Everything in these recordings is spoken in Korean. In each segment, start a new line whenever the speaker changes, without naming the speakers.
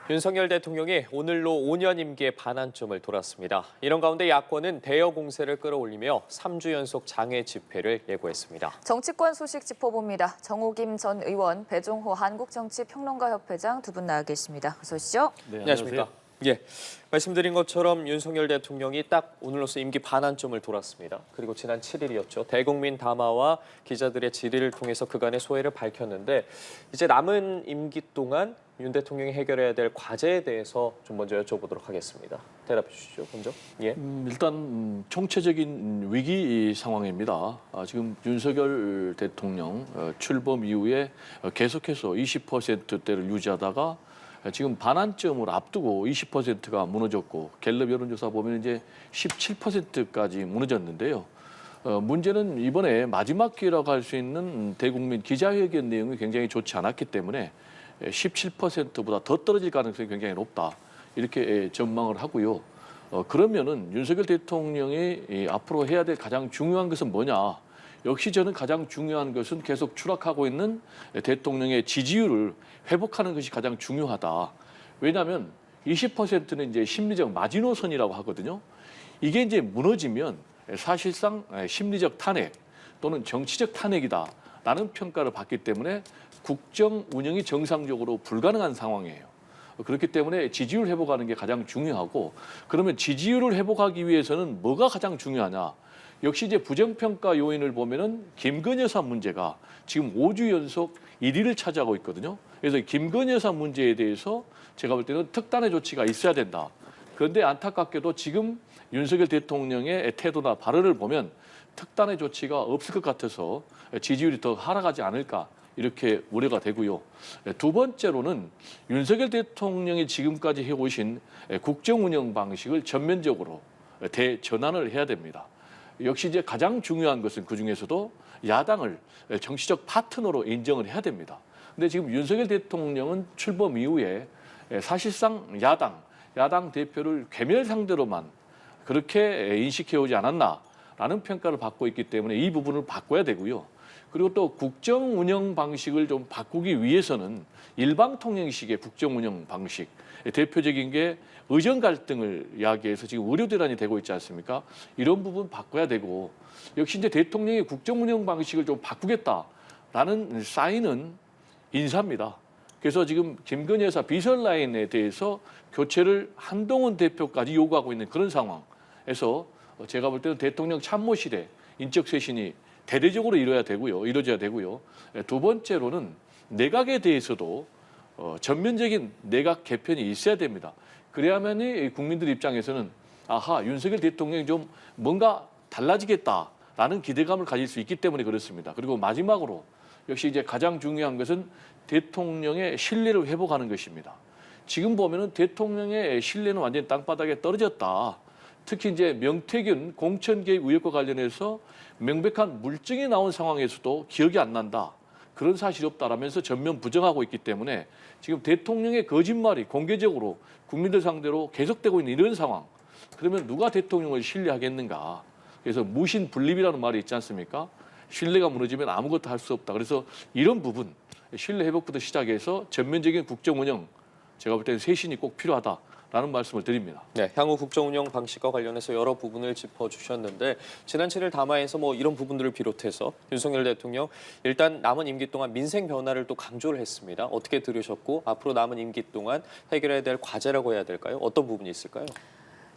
윤석열 대통령이 오늘로 5년 임기의 반환점을 돌았습니다. 이런 가운데 야권은 대여 공세를 끌어올리며 3주 연속 장외 집회를 예고했습니다.
정치권 소식 짚어봅니다. 정호김 전 의원, 배종호 한국정치평론가협회장 두 분 나와 계십니다. 어서 오시죠.
네, 안녕하십니까. 예, 말씀드린 것처럼 윤석열 대통령이 딱 오늘로써 임기 반환점을 돌았습니다. 그리고 지난 7일이었죠. 대국민 담화와 기자들의 질의를 통해서 그간의 소회를 밝혔는데 이제 남은 임기 동안 윤 대통령이 해결해야 될 과제에 대해서 좀 먼저 여쭤보도록 하겠습니다. 대답해 주시죠, 먼저. 예.
일단 총체적인 위기 상황입니다. 지금 윤석열 대통령 출범 이후에 계속해서 20%대를 유지하다가 지금 반환점을 앞두고 20%가 무너졌고 갤럽 여론조사 보면 이제 17%까지 무너졌는데요. 문제는 이번에 마지막 기회라고 할 수 있는 대국민 기자회견 내용이 굉장히 좋지 않았기 때문에 17%보다 더 떨어질 가능성이 굉장히 높다. 이렇게 전망을 하고요. 그러면은 윤석열 대통령이 앞으로 해야 될 가장 중요한 것은 뭐냐? 역시 저는 가장 중요한 것은 계속 추락하고 있는 대통령의 지지율을 회복하는 것이 가장 중요하다. 왜냐하면 20%는 이제 심리적 마지노선이라고 하거든요. 이게 이제 무너지면 사실상 심리적 탄핵 또는 정치적 탄핵이다라는 평가를 받기 때문에 국정 운영이 정상적으로 불가능한 상황이에요. 그렇기 때문에 지지율 회복하는 게 가장 중요하고 그러면 지지율을 회복하기 위해서는 뭐가 가장 중요하냐? 역시 이제 부정평가 요인을 보면은 김건희 여사 문제가 지금 5주 연속 1위를 차지하고 있거든요. 그래서 김건희 여사 문제에 대해서 제가 볼 때는 특단의 조치가 있어야 된다. 그런데 안타깝게도 지금 윤석열 대통령의 태도나 발언을 보면 특단의 조치가 없을 것 같아서 지지율이 더 하락하지 않을까 이렇게 우려가 되고요. 두 번째로는 윤석열 대통령이 지금까지 해오신 국정 운영 방식을 전면적으로 대전환을 해야 됩니다. 역시 이제 가장 중요한 것은 그중에서도 야당을 정치적 파트너로 인정을 해야 됩니다. 근데 지금 윤석열 대통령은 출범 이후에 사실상 야당 대표를 괴멸 상대로만 그렇게 인식해오지 않았나라는 평가를 받고 있기 때문에 이 부분을 바꿔야 되고요. 그리고 또 국정 운영 방식을 좀 바꾸기 위해서는 일방통행식의 국정 운영 방식, 대표적인 게 의정 갈등을 이야기해서 지금 의료 대란이 되고 있지 않습니까? 이런 부분 바꿔야 되고 역시 이제 대통령이 국정 운영 방식을 좀 바꾸겠다라는 사인은 인사입니다. 그래서 지금 김건희 여사 비선 라인에 대해서 교체를 한동훈 대표까지 요구하고 있는 그런 상황에서 제가 볼 때는 대통령 참모실에 인적 쇄신이 대대적으로 이루어져야 되고요. 두 번째로는 내각에 대해서도 전면적인 내각 개편이 있어야 됩니다. 그래야만이 국민들 입장에서는 아하, 윤석열 대통령이 좀 뭔가 달라지겠다라는 기대감을 가질 수 있기 때문에 그렇습니다. 그리고 마지막으로 역시 이제 가장 중요한 것은 대통령의 신뢰를 회복하는 것입니다. 지금 보면은 대통령의 신뢰는 완전히 땅바닥에 떨어졌다. 특히 이제 명태균 공천 개입 의혹과 관련해서 명백한 물증이 나온 상황에서도 기억이 안 난다. 그런 사실이 없다라면서 전면 부정하고 있기 때문에 지금 대통령의 거짓말이 공개적으로 국민들 상대로 계속되고 있는 이런 상황. 그러면 누가 대통령을 신뢰하겠는가? 그래서 무신분립이라는 말이 있지 않습니까? 신뢰가 무너지면 아무것도 할 수 없다. 그래서 이런 부분, 신뢰 회복부터 시작해서 전면적인 국정 운영, 제가 볼 때는 쇄신이 꼭 필요하다라는 말씀을 드립니다.
네, 향후 국정 운영 방식과 관련해서 여러 부분을 짚어주셨는데 지난 7일 담화에서 뭐 이런 부분들을 비롯해서 윤석열 대통령 일단 남은 임기 동안 민생 변화를 또 강조를 했습니다. 어떻게 들으셨고 앞으로 남은 임기 동안 해결해야 될 과제라고 해야 될까요? 어떤 부분이 있을까요?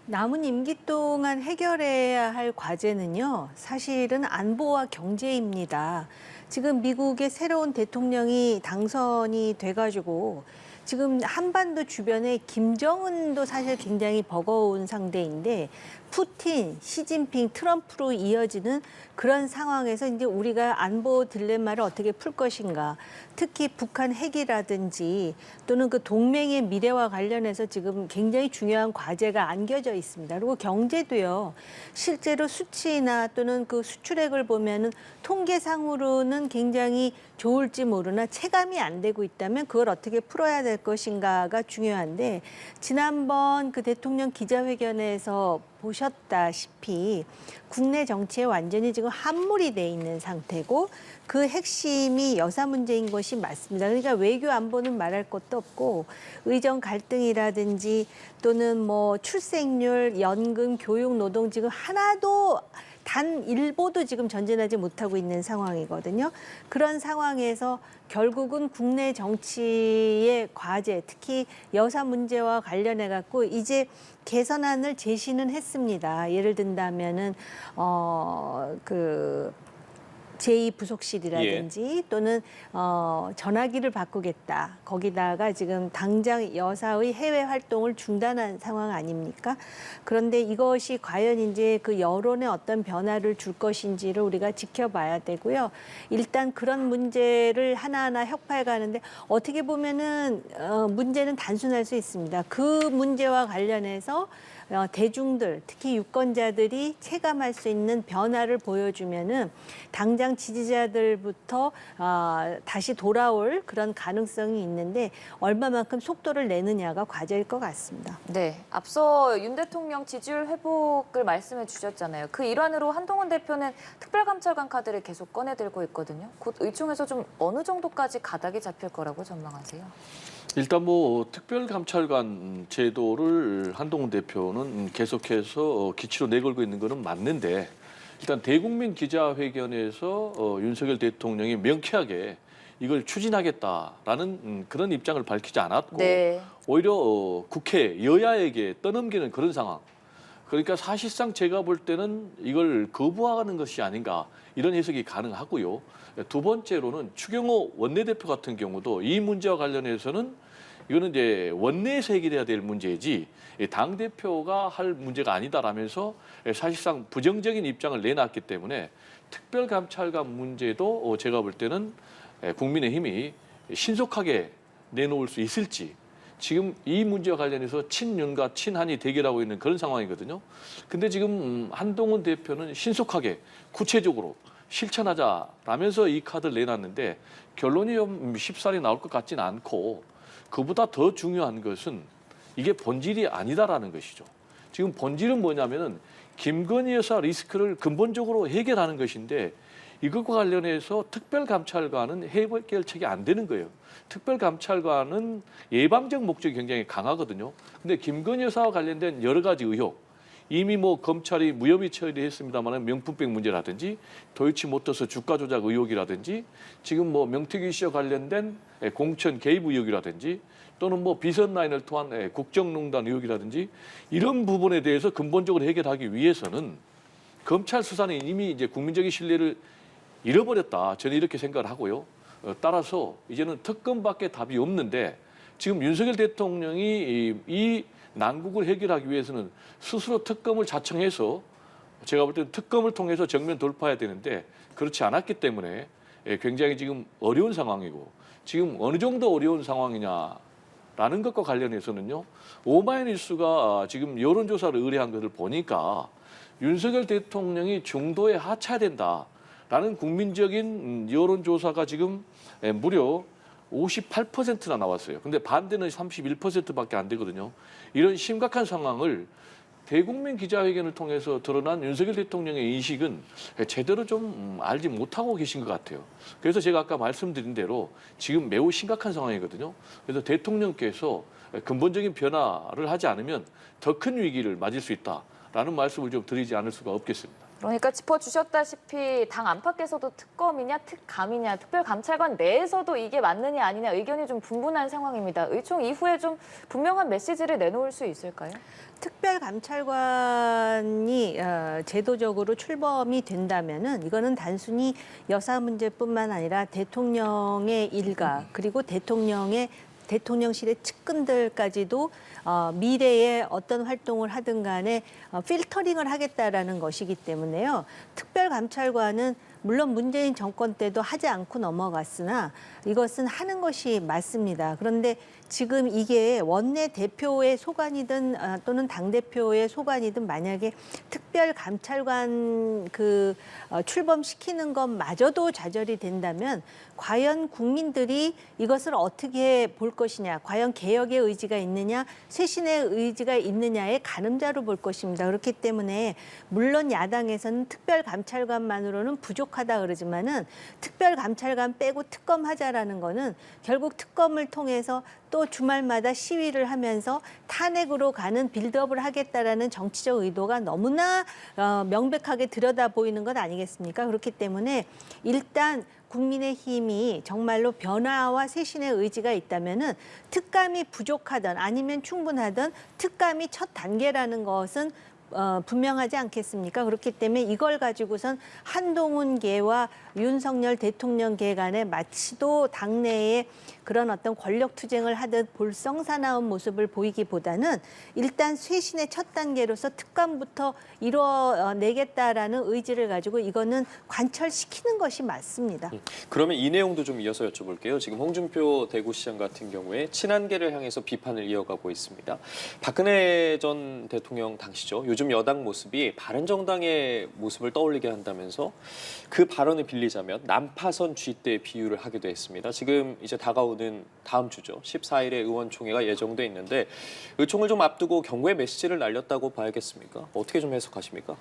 남은 임기 동안 해결해야 할 과제는요, 사실은 안보와 경제입니다. 지금 미국의 새로운 대통령이 당선이 돼가지고 지금 한반도 주변에 김정은도 사실 굉장히 버거운 상대인데 푸틴, 시진핑, 트럼프로 이어지는 그런 상황에서 이제 우리가 안보 딜레마를 어떻게 풀 것인가. 특히 북한 핵이라든지 또는 그 동맹의 미래와 관련해서 지금 굉장히 중요한 과제가 안겨져 있습니다. 그리고 경제도요. 실제로 수치나 또는 그 수출액을 보면은 통계상으로는 굉장히 좋을지 모르나 체감이 안 되고 있다면 그걸 어떻게 풀어야 될 것인가가 중요한데 지난번 그 대통령 기자회견에서 보셨다시피 국내 정치에 완전히 지금 함몰이 돼 있는 상태고 그 핵심이 여사 문제인 것이 맞습니다. 그러니까 외교 안보는 말할 것도 없고 의정 갈등이라든지 또는 뭐 출생률, 연금, 교육, 노동 지금 하나도 단 일보도 지금 전진하지 못하고 있는 상황이거든요. 그런 상황에서 결국은 국내 정치의 과제, 특히 여사 문제와 관련해 갖고 이제 개선안을 제시는 했습니다. 예를 든다면은 제2부속실이라든지 또는 전화기를 바꾸겠다. 거기다가 지금 당장 여사의 해외 활동을 중단한 상황 아닙니까? 그런데 이것이 과연 이제 그 여론에 어떤 변화를 줄 것인지를 우리가 지켜봐야 되고요. 일단 그런 문제를 하나하나 혁파해 가는데 어떻게 보면은 문제는 단순할 수 있습니다. 그 문제와 관련해서 대중들, 특히 유권자들이 체감할 수 있는 변화를 보여주면은 당장 지지자들부터 다시 돌아올 그런 가능성이 있는데 얼마만큼 속도를 내느냐가 과제일 것 같습니다.
네, 앞서 윤 대통령 지지율 회복을 말씀해 주셨잖아요. 그 일환으로 한동훈 대표는 특별감찰관 카드를 계속 꺼내들고 있거든요. 곧 의총에서 좀 어느 정도까지 가닥이 잡힐 거라고 전망하세요?
일단 뭐 특별감찰관 제도를 한동훈 대표는 계속해서 기치로 내걸고 있는 것은 맞는데 일단 대국민 기자회견에서 윤석열 대통령이 명쾌하게 이걸 추진하겠다라는 그런 입장을 밝히지 않았고
네.
오히려 국회 여야에게 떠넘기는 그런 상황. 그러니까 사실상 제가 볼 때는 이걸 거부하는 것이 아닌가 이런 해석이 가능하고요. 두 번째로는 추경호 원내대표 같은 경우도 이 문제와 관련해서는 이거는 이제 원내에서 해결해야 될 문제지 당 대표가 할 문제가 아니다라면서 사실상 부정적인 입장을 내놨기 때문에 특별감찰관 문제도 제가 볼 때는 국민의힘이 신속하게 내놓을 수 있을지 지금 이 문제와 관련해서 친윤과 친한이 대결하고 있는 그런 상황이거든요. 근데 지금 한동훈 대표는 신속하게 구체적으로 실천하자라면서 이 카드를 내놨는데 결론이 좀 쉽사리 나올 것 같지는 않고 그보다 더 중요한 것은 이게 본질이 아니다라는 것이죠. 지금 본질은 뭐냐면은 김건희 여사 리스크를 근본적으로 해결하는 것인데 이것과 관련해서 특별감찰관은 해결책이 안 되는 거예요. 특별감찰관은 예방적 목적이 굉장히 강하거든요. 근데 김건희 여사와 관련된 여러 가지 의혹, 이미 뭐 검찰이 무혐의 처리했습니다만 명품백 문제라든지 도이치모터스 주가 조작 의혹이라든지 지금 뭐 명태균 씨와 관련된 공천 개입 의혹이라든지 또는 뭐 비선 라인을 통한 국정농단 의혹이라든지 이런 부분에 대해서 근본적으로 해결하기 위해서는 검찰 수사는 이미 이제 국민적인 신뢰를 잃어버렸다. 저는 이렇게 생각을 하고요. 따라서 이제는 특검밖에 답이 없는데 지금 윤석열 대통령이 이 난국을 해결하기 위해서는 스스로 특검을 자청해서 제가 볼 때는 특검을 통해서 정면 돌파해야 되는데 그렇지 않았기 때문에 굉장히 지금 어려운 상황이고 지금 어느 정도 어려운 상황이냐라는 것과 관련해서는요. 오마이뉴스가 지금 여론조사를 의뢰한 것을 보니까 윤석열 대통령이 중도에 하차된다라는 국민적인 여론조사가 지금 무려 58%나 나왔어요. 근데 반대는 31%밖에 안 되거든요. 이런 심각한 상황을 대국민 기자회견을 통해서 드러난 윤석열 대통령의 인식은 제대로 좀 알지 못하고 계신 것 같아요. 그래서 제가 아까 말씀드린 대로 지금 매우 심각한 상황이거든요. 그래서 대통령께서 근본적인 변화를 하지 않으면 더 큰 위기를 맞을 수 있다라는 말씀을 좀 드리지 않을 수가 없겠습니다.
그러니까 짚어주셨다시피 당 안팎에서도 특검이냐 특감이냐 특별감찰관 내에서도 이게 맞느냐 아니냐 의견이 좀 분분한 상황입니다. 의총 이후에 좀 분명한 메시지를 내놓을 수 있을까요?
특별감찰관이 제도적으로 출범이 된다면은 이거는 단순히 여사 문제뿐만 아니라 대통령의 일가 그리고 대통령실의 측근들까지도 미래에 어떤 활동을 하든 간에 필터링을 하겠다라는 것이기 때문에요. 특별감찰관은 물론 문재인 정권 때도 하지 않고 넘어갔으나 이것은 하는 것이 맞습니다. 그런데 지금 이게 원내 대표의 소관이든 또는 당 대표의 소관이든 만약에 특별감찰관 출범시키는 것마저도 좌절이 된다면 과연 국민들이 이것을 어떻게 볼 것이냐, 과연 개혁의 의지가 있느냐, 쇄신의 의지가 있느냐의 가늠자로 볼 것입니다. 그렇기 때문에 물론 야당에서는 특별감찰관만으로는 부족하다 그러지만은 특별감찰관 빼고 특검하자라는 거는 결국 특검을 통해서 또 주말마다 시위를 하면서 탄핵으로 가는 빌드업을 하겠다라는 정치적 의도가 너무나 명백하게 들여다 보이는 것 아니겠습니까? 그렇기 때문에 일단 국민의힘이 정말로 변화와 쇄신의 의지가 있다면은 특감이 부족하든 아니면 충분하든 특감이 첫 단계라는 것은 분명하지 않겠습니까? 그렇기 때문에 이걸 가지고선 한동훈계와 윤석열 대통령계 간에 마치도 당내에 그런 어떤 권력 투쟁을 하듯 볼썽사나운 모습을 보이기보다는 일단 쇄신의 첫 단계로서 특감부터 이뤄내겠다라는 의지를 가지고 이거는 관철시키는 것이 맞습니다.
그러면 이 내용도 좀 이어서 여쭤볼게요. 지금 홍준표 대구시장 같은 경우에 친한계를 향해서 비판을 이어가고 있습니다. 박근혜 전 대통령 당시죠. 요즘 여당 모습이 바른정당의 모습을 떠올리게 한다면서 그 발언을 빌리자면 난파선 쥐떼 비유를 하기도 했습니다. 지금 이제 다가오는 다음 주죠. 14일에 의원총회가 예정돼 있는데 의총을 좀 앞두고 경고의 메시지를 날렸다고 봐야겠습니까? 어떻게 좀 해석하십니까?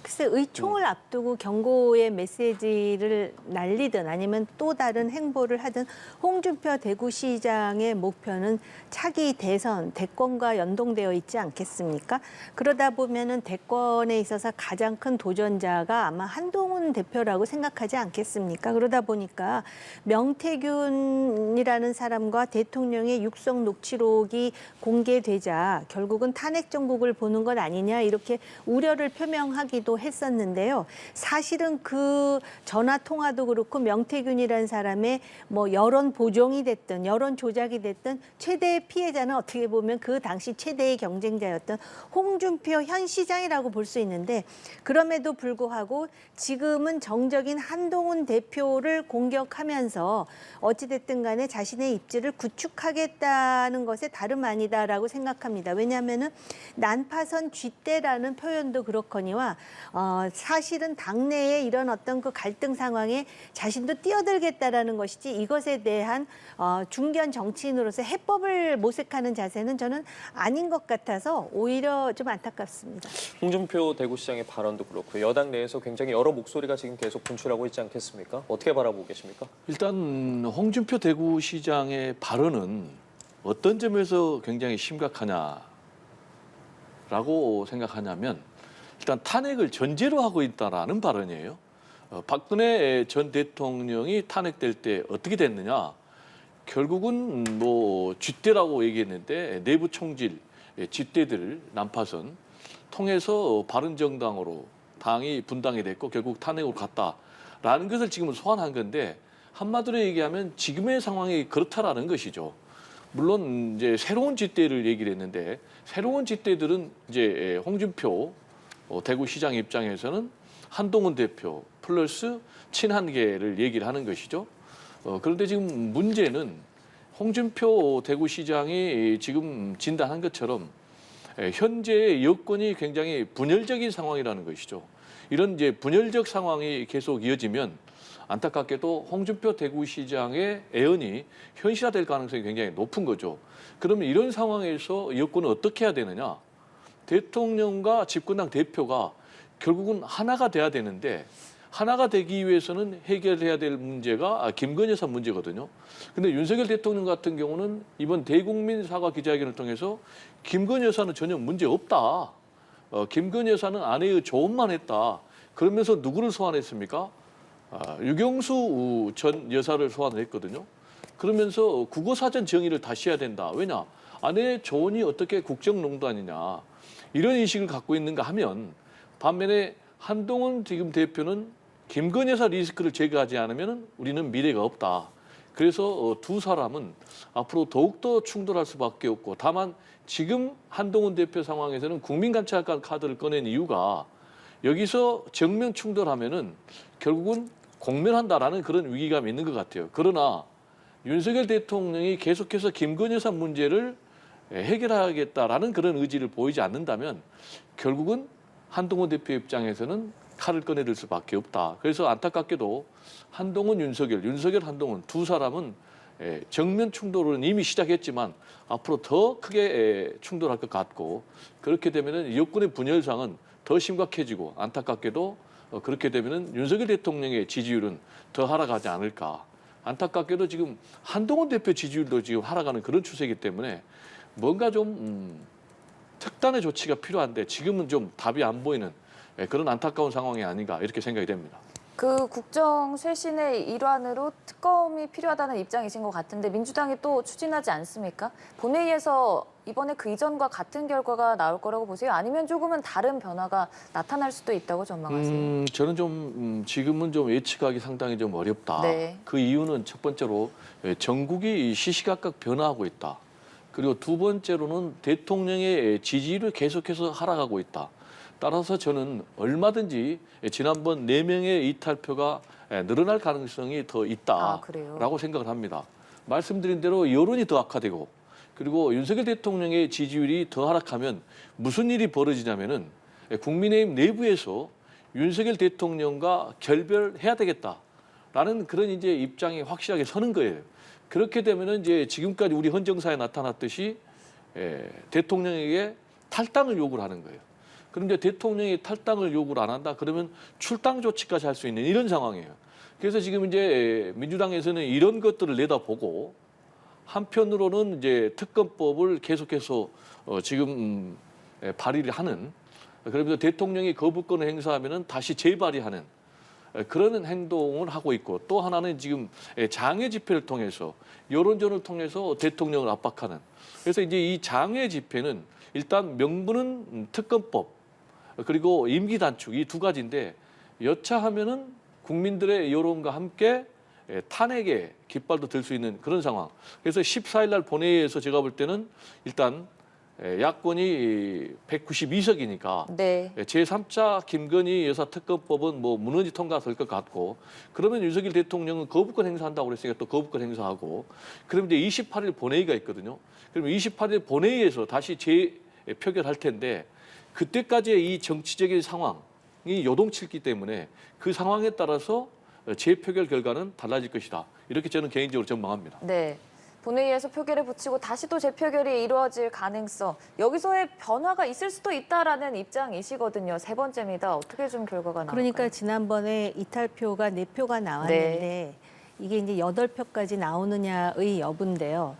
글쎄 의총을 앞두고 경고의 메시지를 날리든 아니면 또 다른 행보를 하든 홍준표 대구시장의 목표는 차기 대선, 대권과 연동되어 있지 않겠습니까? 그러다 보면은 대권에 있어서 가장 큰 도전자가 아마 한동훈 대표라고 생각하지 않겠습니까? 그러다 보니까 명태균이라는 사람과 대통령의 육성 녹취록이 공개되자 결국은 탄핵 정국을 보는 것 아니냐 이렇게 우려를 표명하기도 했었는데요. 사실은 그 전화 통화도 그렇고 명태균이라는 사람의 뭐 여론 보정이 됐든 여론 조작이 됐든 최대의 피해자는 어떻게 보면 그 당시 최대의 경쟁자였던 홍준표 현 시장이라고 볼 수 있는데 그럼에도 불구하고 지금은 정적인 한동훈 대표를 공격하면서 어찌됐든 간에 자신의 입지를 구축하겠다는 것에 다름 아니다라고 생각합니다. 왜냐하면은 난파선 쥐떼라는 표현도 그렇거니와 사실은 당내에 이런 어떤 그 갈등 상황에 자신도 뛰어들겠다라는 것이지 이것에 대한 중견 정치인으로서 해법을 모색하는 자세는 저는 아닌 것 같아서 오히려 좀 안타깝습니다.
홍준표 대구시장의 발언도 그렇고 여당 내에서 굉장히 여러 목소리가 지금 계속 분출하고 있지 않겠습니까? 어떻게 바라보고 계십니까?
일단 홍준표 대구시장의 발언은 어떤 점에서 굉장히 심각하냐라고 생각하냐면 일단 탄핵을 전제로 하고 있다라는 발언이에요. 박근혜 전 대통령이 탄핵될 때 어떻게 됐느냐? 결국은 뭐 쥐떼라고 얘기했는데 내부 총질, 쥐떼들 난파선 통해서 바른정당으로 당이 분당이 됐고 결국 탄핵으로 갔다라는 것을 지금 소환한 건데 한마디로 얘기하면 지금의 상황이 그렇다라는 것이죠. 물론 이제 새로운 쥐떼를 얘기를 했는데 새로운 쥐떼들은 이제 홍준표 대구시장 입장에서는 한동훈 대표 플러스 친한계를 얘기를 하는 것이죠. 그런데 지금 문제는 홍준표 대구시장이 지금 진단한 것처럼 현재의 여건이 굉장히 분열적인 상황이라는 것이죠. 이런 이제 분열적 상황이 계속 이어지면 안타깝게도 홍준표 대구시장의 애언이 현실화될 가능성이 굉장히 높은 거죠. 그러면 이런 상황에서 여권은 어떻게 해야 되느냐? 대통령과 집권당 대표가 결국은 하나가 돼야 되는데 하나가 되기 위해서는 해결해야 될 문제가 김건희 여사 문제거든요. 근데 윤석열 대통령 같은 경우는 이번 대국민 사과 기자회견을 통해서 김건희 여사는 전혀 문제 없다. 김건희 여사는 아내의 조언만 했다. 그러면서 누구를 소환했습니까? 유경수 전 여사를 소환을 했거든요. 그러면서 국어사전 정의를 다시 해야 된다. 왜냐? 아내의 조언이 어떻게 국정농단이냐. 이런 인식을 갖고 있는가 하면 반면에 한동훈 지금 대표는 김건희 여사 리스크를 제거하지 않으면 우리는 미래가 없다. 그래서 두 사람은 앞으로 더욱더 충돌할 수밖에 없고 다만 지금 한동훈 대표 상황에서는 국민감찰관 카드를 꺼낸 이유가 여기서 정면 충돌하면은 결국은 공멸한다라는 그런 위기감이 있는 것 같아요. 그러나 윤석열 대통령이 계속해서 김건희 여사 문제를 해결하겠다라는 그런 의지를 보이지 않는다면 결국은 한동훈 대표 입장에서는 칼을 꺼내들 수밖에 없다. 그래서 안타깝게도 한동훈, 윤석열, 한동훈 두 사람은 정면 충돌은 이미 시작했지만 앞으로 더 크게 충돌할 것 같고 그렇게 되면은 여권의 분열상은 더 심각해지고 안타깝게도 그렇게 되면은 윤석열 대통령의 지지율은 더 하락하지 않을까. 안타깝게도 지금 한동훈 대표 지지율도 지금 하락하는 그런 추세이기 때문에 뭔가 좀 특단의 조치가 필요한데 지금은 좀 답이 안 보이는 그런 안타까운 상황이 아닌가 이렇게 생각이 됩니다.
그 국정 쇄신의 일환으로 특검이 필요하다는 입장이신 것 같은데 민주당이 또 추진하지 않습니까? 본회의에서 이번에 그 이전과 같은 결과가 나올 거라고 보세요? 아니면 조금은 다른 변화가 나타날 수도 있다고 전망하세요?
저는 좀 지금은 좀 예측하기 상당히 좀 어렵다.
네.
그 이유는 첫 번째로 전국이 시시각각 변화하고 있다. 그리고 두 번째로는 대통령의 지지율이 계속해서 하락하고 있다. 따라서 저는 얼마든지 지난번 4명의 이탈표가 늘어날 가능성이 더 있다라고 생각을 합니다. 말씀드린 대로 여론이 더 악화되고 그리고 윤석열 대통령의 지지율이 더 하락하면 무슨 일이 벌어지냐면은 국민의힘 내부에서 윤석열 대통령과 결별해야 되겠다라는 그런 이제 입장이 확실하게 서는 거예요. 그렇게 되면은 이제 지금까지 우리 헌정사에 나타났듯이 대통령에게 탈당을 요구를 하는 거예요. 그럼 이제 대통령이 탈당을 요구를 안 한다 그러면 출당 조치까지 할 수 있는 이런 상황이에요. 그래서 지금 이제 민주당에서는 이런 것들을 내다보고 한편으로는 이제 특검법을 계속해서 지금 발의를 하는 그러면서 대통령이 거부권을 행사하면은 다시 재발의하는 그런 행동을 하고 있고 또 하나는 지금 장외 집회를 통해서 여론전을 통해서 대통령을 압박하는 그래서 이제 이 장외 집회는 일단 명분은 특검법 그리고 임기 단축 이 두 가지인데 여차하면은 국민들의 여론과 함께 탄핵의 깃발도 들 수 있는 그런 상황. 그래서 14일 날 본회의에서 제가 볼 때는 일단 야권이 192석이니까
네.
제3차 김건희 여사 특검법은 뭐 무난히 통과될 것 같고 그러면 윤석열 대통령은 거부권 행사한다고 그랬으니까 또 거부권 행사하고 그러면 이제 28일 본회의가 있거든요. 그러면 28일 본회의에서 다시 재표결할 텐데 그때까지의 이 정치적인 상황이 요동치기 때문에 그 상황에 따라서 재표결 결과는 달라질 것이다. 이렇게 저는 개인적으로 전망합니다.
네. 본회의에서 표결에 붙이고 다시 또 재표결이 이루어질 가능성, 여기서의 변화가 있을 수도 있다라는 입장이시거든요. 세 번째입니다. 어떻게 좀 결과가 나올까요?
그러니까 지난번에 이탈표가 4표가 나왔는데 이게 이제 8표까지 나오느냐의 여부인데요.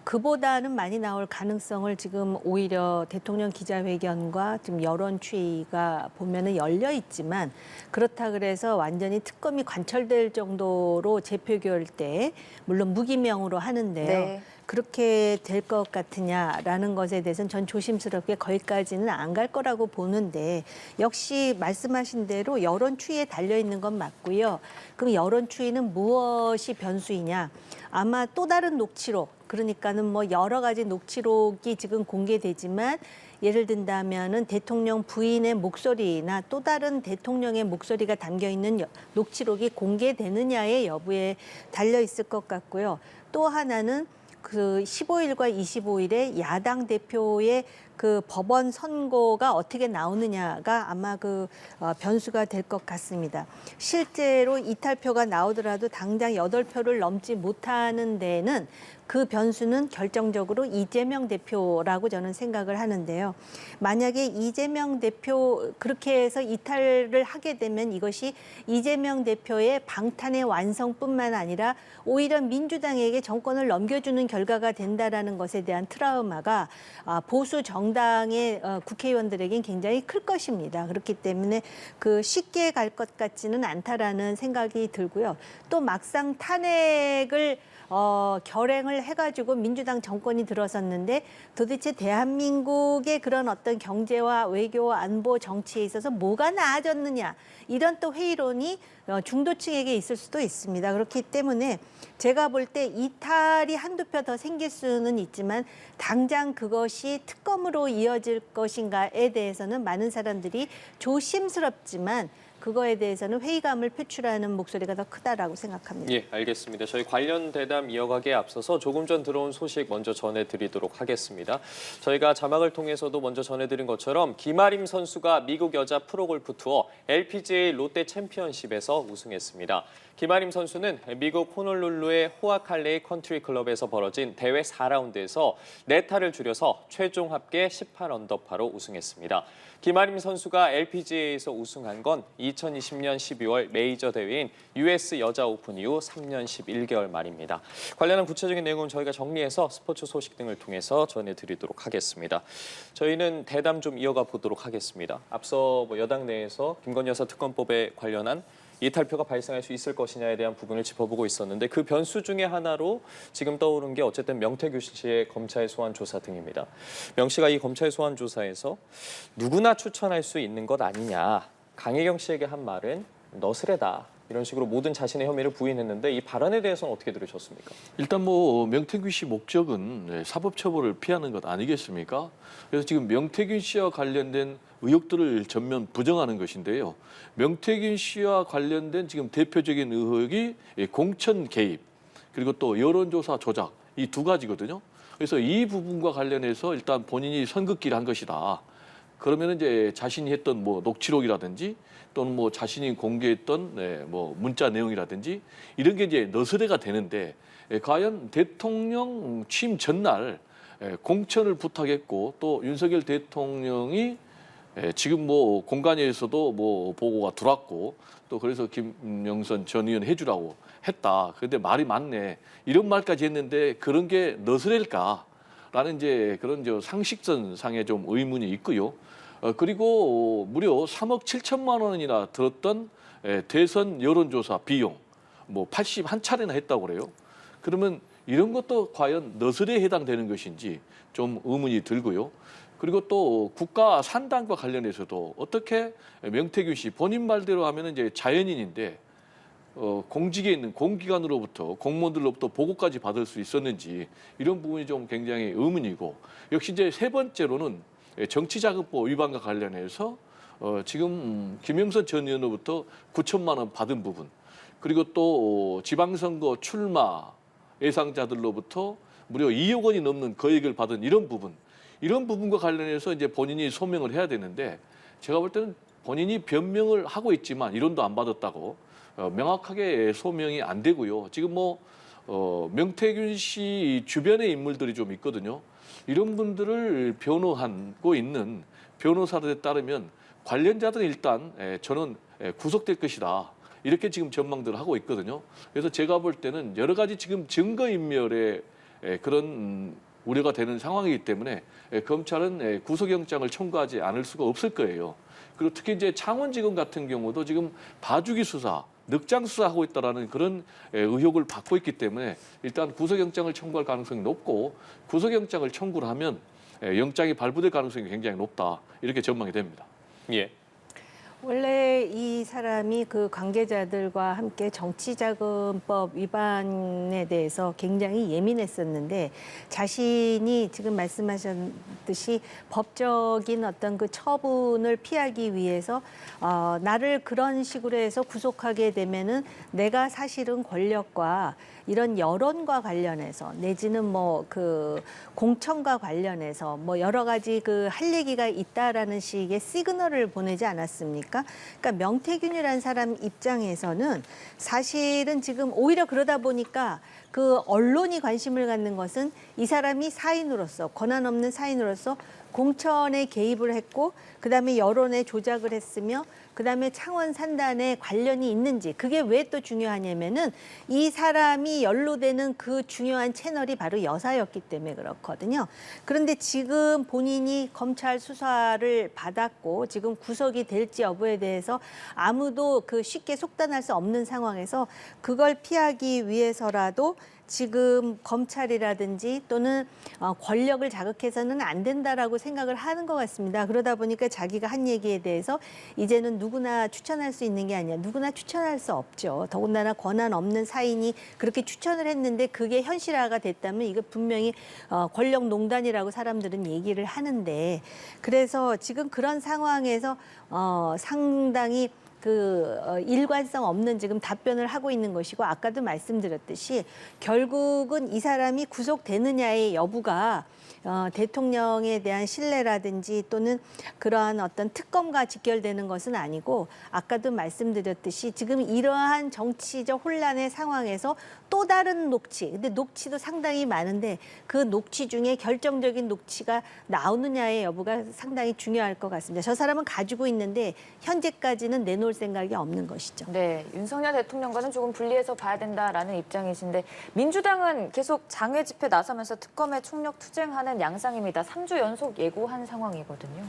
그보다는 많이 나올 가능성을 지금 오히려 대통령 기자회견과 지금 여론 추이가 보면은 열려 있지만 그렇다 그래서 완전히 특검이 관철될 정도로 재표결 때 물론 무기명으로 하는데요.
네.
그렇게 될 것 같으냐라는 것에 대해서는 전 조심스럽게 거기까지는 안 갈 거라고 보는데 역시 말씀하신 대로 여론 추이에 달려 있는 건 맞고요. 그럼 여론 추이는 무엇이 변수이냐? 아마 또 다른 녹취록, 그러니까는 뭐 여러 가지 녹취록이 지금 공개되지만 예를 든다면은 대통령 부인의 목소리나 또 다른 대통령의 목소리가 담겨 있는 녹취록이 공개되느냐의 여부에 달려 있을 것 같고요. 또 하나는 그 15일과 25일에 야당 대표의 그 법원 선고가 어떻게 나오느냐가 아마 그 변수가 될 것 같습니다. 실제로 이탈표가 나오더라도 당장 8표를 넘지 못하는 데는 그 변수는 결정적으로 이재명 대표라고 저는 생각을 하는데요. 만약에 이재명 대표 그렇게 해서 이탈을 하게 되면 이것이 이재명 대표의 방탄의 완성뿐만 아니라 오히려 민주당에게 정권을 넘겨주는 결과가 된다라는 것에 대한 트라우마가 보수 정당의 국회의원들에겐 굉장히 클 것입니다. 그렇기 때문에 그 쉽게 갈 것 같지는 않다라는 생각이 들고요. 또 막상 탄핵을 결행을 해가지고 민주당 정권이 들어섰는데 도대체 대한민국의 그런 어떤 경제와 외교, 안보, 정치에 있어서 뭐가 나아졌느냐 이런 또 회의론이 중도층에게 있을 수도 있습니다. 그렇기 때문에 제가 볼 때 이탈이 한두 표 더 생길 수는 있지만 당장 그것이 특검으로 이어질 것인가에 대해서는 많은 사람들이 조심스럽지만 그거에 대해서는 회의감을 표출하는 목소리가 더 크다라고 생각합니다.
예, 알겠습니다. 저희 관련 대담 이어가기에 앞서서 조금 전 들어온 소식 먼저 전해드리도록 하겠습니다. 저희가 자막을 통해서도 먼저 전해드린 것처럼 김아림 선수가 미국 여자 프로골프 투어 LPGA 롯데 챔피언십에서 우승했습니다. 김아림 선수는 미국 호놀룰루의 호아칼레이 컨트리 클럽에서 벌어진 대회 4라운드에서 4타를 줄여서 최종 합계 18언더파로 우승했습니다. 김아림 선수가 LPGA에서 우승한 건 2020년 12월 메이저 대회인 US 여자 오픈 이후 3년 11개월 만입니다. 관련한 구체적인 내용은 저희가 정리해서 스포츠 소식 등을 통해서 전해드리도록 하겠습니다. 저희는 대담 좀 이어가 보도록 하겠습니다. 앞서 여당 내에서 김건희 여사 특검법에 관련한 이탈표가 발생할 수 있을 것이냐에 대한 부분을 짚어보고 있었는데 그 변수 중에 하나로 지금 떠오른 게 어쨌든 명태균 씨의 검찰 소환 조사 등입니다. 명 씨가 이 검찰 소환 조사에서 누구나 추천할 수 있는 것 아니냐. 강혜경 씨에게 한 말은 너스레다. 이런 식으로 모든 자신의 혐의를 부인했는데 이 발언에 대해서는 어떻게 들으셨습니까?
일단 뭐 명태균 씨 목적은 사법처벌을 피하는 것 아니겠습니까? 그래서 지금 명태균 씨와 관련된 의혹들을 전면 부정하는 것인데요. 명태균 씨와 관련된 지금 대표적인 의혹이 공천 개입 그리고 또 여론조사 조작 이 두 가지거든요. 그래서 이 부분과 관련해서 일단 본인이 선긋기를 한 것이다. 그러면 이제 자신이 했던 뭐 녹취록이라든지 또는 뭐 자신이 공개했던 뭐 문자 내용이라든지 이런 게 이제 너스레가 되는데 과연 대통령 취임 전날 공천을 부탁했고 또 윤석열 대통령이 지금 뭐 공관위에서도 뭐 보고가 들어왔고 또 그래서 김영선 전 의원 해주라고 했다. 그런데 말이 많네. 이런 말까지 했는데 그런 게 너스레일까라는 이제 그런 상식선 상의 좀 의문이 있고요. 그리고 무려 3억 7천만 원이나 들었던 대선 여론조사 비용 뭐 81차례나 했다고 그래요. 그러면 이런 것도 과연 너스레에 해당되는 것인지 좀 의문이 들고요. 그리고 또 국가 산단과 관련해서도 어떻게 명태균 씨 본인 말대로 하면 이제 자연인인데 공직에 있는 공기관으로부터 공무원들로부터 보고까지 받을 수 있었는지 이런 부분이 좀 굉장히 의문이고 역시 이제 세 번째로는 정치자금법 위반과 관련해서 지금 김영선 전 의원으로부터 9천만 원 받은 부분 그리고 또 지방선거 출마 예상자들로부터 무려 2억 원이 넘는 거액을 받은 이런 부분과 관련해서 이제 본인이 소명을 해야 되는데 제가 볼 때는 본인이 변명을 하고 있지만 이론도 안 받았다고 명확하게 소명이 안 되고요. 지금 뭐 명태균 씨 주변의 인물들이 좀 있거든요. 이런 분들을 변호하고 있는 변호사들에 따르면 관련자들은 일단 저는 구속될 것이다. 이렇게 지금 전망들을 하고 있거든요. 그래서 제가 볼 때는 여러 가지 지금 증거인멸에 그런 우려가 되는 상황이기 때문에 검찰은 구속영장을 청구하지 않을 수가 없을 거예요. 그리고 특히 이제 창원지검 같은 경우도 지금 봐주기 수사, 늑장 수사하고 있다라는 그런 의혹을 받고 있기 때문에 일단 구속영장을 청구할 가능성이 높고 구속영장을 청구를 하면 영장이 발부될 가능성이 굉장히 높다. 이렇게 전망이 됩니다.
예.
원래 이 사람이 그 관계자들과 함께 정치자금법 위반에 대해서 굉장히 예민했었는데 자신이 지금 말씀하셨듯이 법적인 어떤 그 처분을 피하기 위해서 나를 그런 식으로 해서 구속하게 되면은 내가 사실은 권력과 이런 여론과 관련해서 내지는 뭐 그 공천과 관련해서 뭐 여러 가지 그 할 얘기가 있다라는 식의 시그널을 보내지 않았습니까? 그러니까 명태균이라는 사람 입장에서는 사실은 지금 오히려 그러다 보니까 그 언론이 관심을 갖는 것은 이 사람이 사인으로서 권한 없는 사인으로서 공천에 개입을 했고 그다음에 여론에 조작을 했으며 그다음에 창원 산단에 관련이 있는지 그게 왜 또 중요하냐면은 이 사람이 연루되는 그 중요한 채널이 바로 여사였기 때문에 그렇거든요. 그런데 지금 본인이 검찰 수사를 받았고 지금 구속이 될지 여부에 대해서 아무도 그 쉽게 속단할 수 없는 상황에서 그걸 피하기 위해서라도 지금 검찰이라든지 또는 권력을 자극해서는 안 된다라고 생각을 하는 것 같습니다. 그러다 보니까 자기가 한 얘기에 대해서 이제는 누구나 추천할 수 있는 게 아니야. 누구나 추천할 수 없죠. 더군다나 권한 없는 사인이 그렇게 추천을 했는데 그게 현실화가 됐다면 이거 분명히 권력농단이라고 사람들은 얘기를 하는데, 그래서 지금 그런 상황에서 상당히 일관성 없는 지금 답변을 하고 있는 것이고, 아까도 말씀드렸듯이 결국은 이 사람이 구속되느냐의 여부가 대통령에 대한 신뢰라든지 또는 그러한 어떤 특검과 직결되는 것은 아니고, 아까도 말씀드렸듯이 지금 이러한 정치적 혼란의 상황에서 또 다른 녹취, 근데 녹취도 상당히 많은데 그 녹취 중에 결정적인 녹취가 나오느냐의 여부가 상당히 중요할 것 같습니다. 저 사람은 가지고 있는데 현재까지는 내놓을 생각이 없는 것이죠.
네, 윤석열 대통령과는 조금 분리해서 봐야 된다라는 입장이신데, 민주당은 계속 장외 집회 나서면서 특검에 총력 투쟁하는 양상입니다. 3주 연속 예고한 상황이거든요.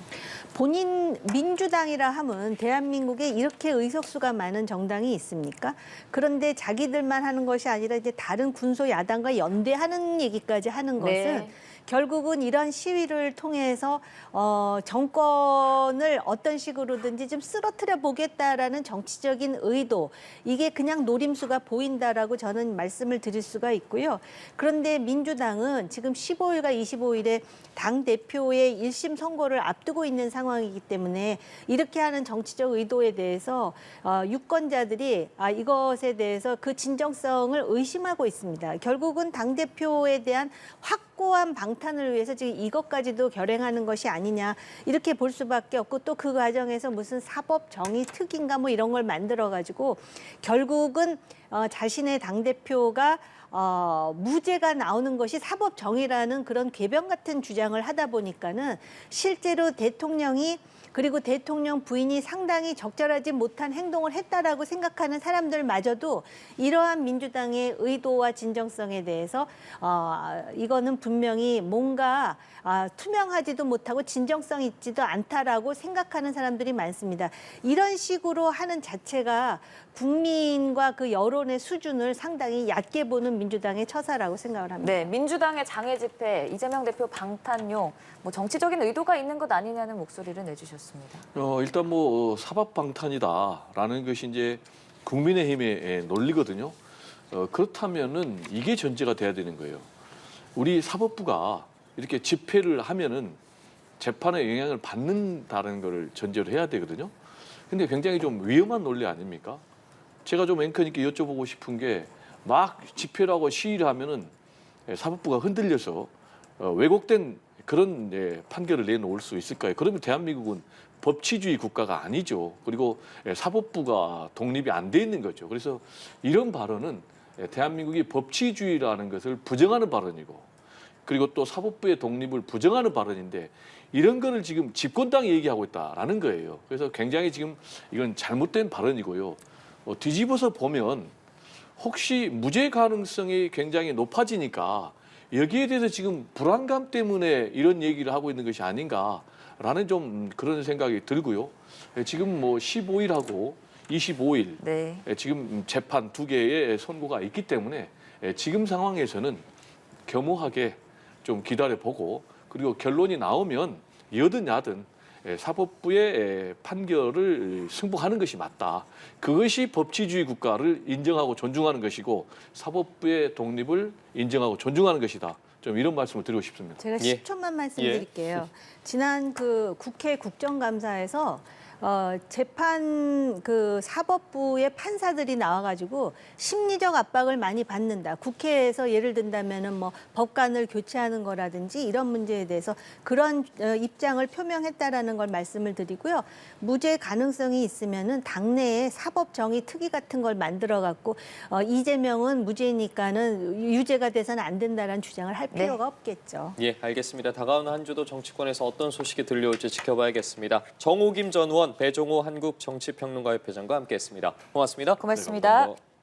본인 민주당이라 하면 대한민국에 이렇게 의석수가 많은 정당이 있습니까? 그런데 자기들만 하는 것이 아니라 이제 다른 군소 야당과 연대하는 얘기까지 하는 것은
네.
결국은 이런 시위를 통해서 정권을 어떤 식으로든지 좀 쓰러뜨려 보겠다라는 정치적인 의도, 이게 그냥 노림수가 보인다라고 저는 말씀을 드릴 수가 있고요. 그런데 민주당은 지금 15일과 25일에 당대표의 1심 선고를 앞두고 있는 상황이기 때문에 이렇게 하는 정치적 의도에 대해서 유권자들이 이것에 대해서 그 진정성을 의심하고 있습니다. 결국은 당대표에 대한 확고한 방탄을 위해서 지금 이것까지도 결행하는 것이 아니냐, 이렇게 볼 수밖에 없고, 또 그 과정에서 무슨 사법정의특위인가 뭐 이런 걸 만들어가지고 결국은 자신의 당대표가 무죄가 나오는 것이 사법정의라는 그런 궤변 같은 주장을 하다 보니까는 실제로 대통령이, 그리고 대통령 부인이 상당히 적절하지 못한 행동을 했다라고 생각하는 사람들마저도 이러한 민주당의 의도와 진정성에 대해서 이거는 분명히 뭔가 투명하지도 못하고 진정성 있지도 않다라고 생각하는 사람들이 많습니다. 이런 식으로 하는 자체가 국민과 그 여론의 수준을 상당히 얕게 보는 민주당의 처사라고 생각을 합니다.
네, 민주당의 장외 집회, 이재명 대표 방탄용, 뭐 정치적인 의도가 있는 것 아니냐는 목소리를 내주셨습니다.
일단 뭐 사법 방탄이다라는 것이 이제 국민의힘의 논리거든요. 그렇다면은 이게 전제가 돼야 되는 거예요. 우리 사법부가 이렇게 집회를 하면은 재판에 영향을 받는다는 걸 전제로 해야 되거든요. 근데 굉장히 좀 위험한 논리 아닙니까? 제가 좀 앵커님께 여쭤보고 싶은 게, 막 집회라고 시위를 하면은 사법부가 흔들려서 왜곡된 그런 판결을 내놓을 수 있을까요? 그러면 대한민국은 법치주의 국가가 아니죠. 그리고 사법부가 독립이 안 돼 있는 거죠. 그래서 이런 발언은 대한민국이 법치주의라는 것을 부정하는 발언이고, 그리고 또 사법부의 독립을 부정하는 발언인데, 이런 거를 지금 집권당이 얘기하고 있다라는 거예요. 그래서 굉장히 지금 이건 잘못된 발언이고요. 뒤집어서 보면 혹시 무죄 가능성이 굉장히 높아지니까 여기에 대해서 지금 불안감 때문에 이런 얘기를 하고 있는 것이 아닌가라는 좀 그런 생각이 들고요. 지금 뭐 15일하고 25일
네.
지금 재판 2개의 선고가 있기 때문에 지금 상황에서는 겸허하게 좀 기다려보고, 그리고 결론이 나오면 여든 야든 사법부의 판결을 승복하는 것이 맞다. 그것이 법치주의 국가를 인정하고 존중하는 것이고 사법부의 독립을 인정하고 존중하는 것이다. 좀 이런 말씀을 드리고 싶습니다.
제가
예.
10초만 말씀드릴게요. 지난 그 국회 국정감사에서 재판 사법부의 판사들이 나와가지고 심리적 압박을 많이 받는다. 국회에서 예를 든다면은 뭐 법관을 교체하는 거라든지 이런 문제에 대해서 그런 입장을 표명했다라는 걸 말씀을 드리고요. 무죄 가능성이 있으면은 당내에 사법정의 특위 같은 걸 만들어갖고 이재명은 무죄니까는 유죄가 돼서는 안 된다라는 주장을 할 필요가 없겠죠.
예, 알겠습니다. 다가오는 한 주도 정치권에서 어떤 소식이 들려올지 지켜봐야겠습니다. 정호김 전 의원, 배종호 한국정치평론가협회장과 함께했습니다. 고맙습니다.
고맙습니다.
네, 감사합니다.